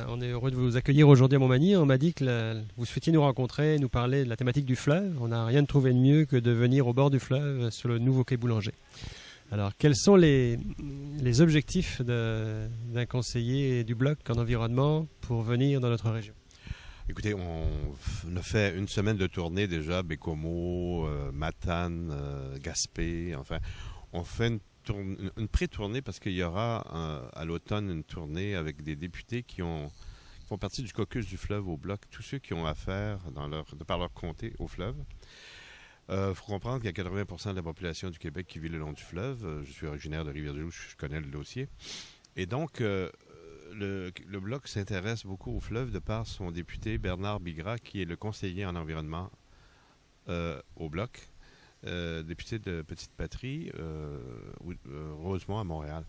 On est heureux de vous accueillir aujourd'hui à Montmagny. On m'a dit que vous souhaitiez nous rencontrer, nous parler de la thématique du fleuve. On n'a rien trouvé de mieux que de venir au bord du fleuve sur le nouveau quai Boulanger. Alors, quels sont les objectifs d'un conseiller du bloc en environnement pour venir dans notre région? Écoutez, on a fait une semaine de tournée déjà, Bécomo, Matane, Gaspé, enfin, on fait une pré-tournée parce qu'il y aura à l'automne une tournée avec des députés qui font partie du caucus du fleuve au bloc, tous ceux qui ont affaire de par leur comté au fleuve. Il faut comprendre qu'il y a 80% de la population du Québec qui vit le long du fleuve. Je suis originaire de Rivière-du-Loup, je connais le dossier. Et donc, le Bloc s'intéresse beaucoup au fleuve de par son député Bernard Bigras, qui est le conseiller en environnement au Bloc, député de Petite-Patrie, Rosemont à Montréal.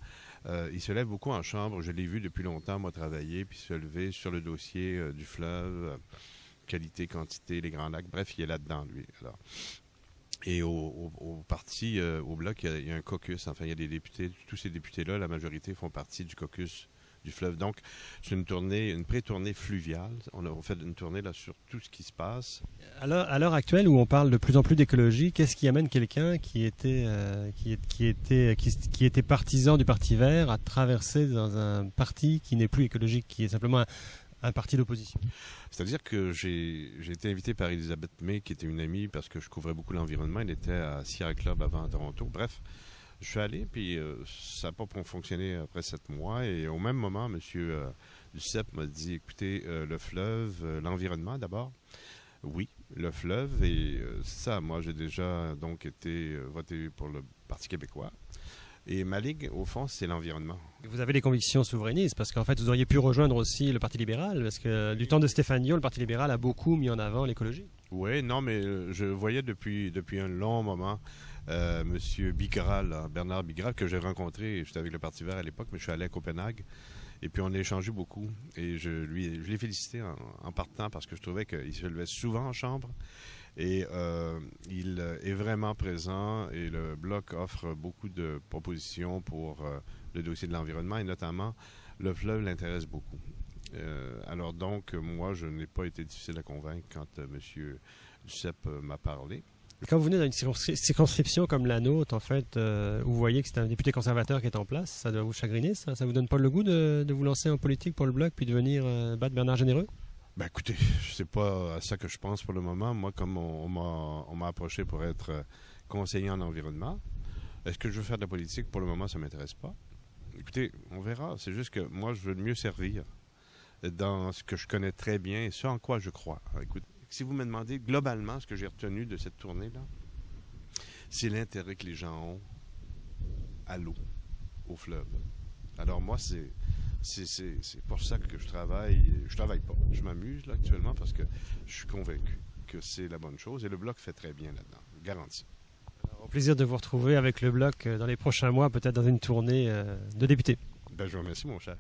Il se lève beaucoup en chambre. Je l'ai vu depuis longtemps, moi, travailler, puis se lever sur le dossier du fleuve, qualité, quantité, les grands lacs. Bref, il est là-dedans, lui. Alors, et au parti, au Bloc, il y a un caucus. Enfin, il y a des députés. Tous ces députés-là, la majorité, font partie du caucus du fleuve. Donc, c'est une pré-tournée fluviale. On fait une tournée là sur tout ce qui se passe. À l'heure actuelle, où on parle de plus en plus d'écologie, qu'est-ce qui amène quelqu'un qui était partisan du Parti vert à traverser dans un parti qui n'est plus écologique, qui est simplement un parti d'opposition? C'est-à-dire que j'ai été invité par Elisabeth May, qui était une amie, parce que je couvrais beaucoup l'environnement. Elle était à Sierra Club avant à Toronto. Bref, je suis allé, puis ça n'a pas fonctionné après 7 mois. Et au même moment, M. Duceppe m'a dit, écoutez, le fleuve, l'environnement d'abord. Oui, le fleuve, et c'est ça. Moi, j'ai déjà donc été voté pour le Parti québécois. Et ma ligue, au fond, c'est l'environnement. Vous avez des convictions souverainistes, parce qu'en fait, vous auriez pu rejoindre aussi le Parti libéral, parce que du temps de Stéphane Dion, le Parti libéral a beaucoup mis en avant l'écologie. Oui, non, mais je voyais depuis un long moment M. Bigras, là, Bernard Bigras, que j'ai rencontré. J'étais avec le Parti vert à l'époque, mais je suis allé à Copenhague. Et puis, on a échangé beaucoup. Et je l'ai félicité en partant parce que je trouvais qu'il se levait souvent en chambre. Et il est vraiment présent. Et le Bloc offre beaucoup de propositions pour le dossier de l'environnement. Et notamment, le fleuve l'intéresse beaucoup. Alors donc, moi, je n'ai pas été difficile à convaincre quand M. Duceppe m'a parlé. Quand vous venez dans une circonscription comme la nôtre, en fait, où vous voyez que c'est un député conservateur qui est en place, ça doit vous chagriner, ça? Ça vous donne pas le goût de vous lancer en politique pour le Bloc puis de venir battre Bernard Généreux? Ben écoutez, c'est pas à ça que je pense pour le moment. Moi, comme on m'a approché pour être conseiller en environnement, est-ce que je veux faire de la politique? Pour le moment, ça m'intéresse pas. Écoutez, on verra. C'est juste que moi, je veux mieux servir dans ce que je connais très bien et ce en quoi je crois. Écoute, si vous me demandez globalement ce que j'ai retenu de cette tournée-là, c'est l'intérêt que les gens ont à l'eau, au fleuve. Alors moi, c'est pour ça que je travaille. Je travaille pas. Je m'amuse là actuellement parce que je suis convaincu que c'est la bonne chose et le Bloc fait très bien là-dedans, garanti. Alors, au plaisir de vous retrouver avec le Bloc dans les prochains mois, peut-être dans une tournée de députés. Ben, je vous remercie, mon cher.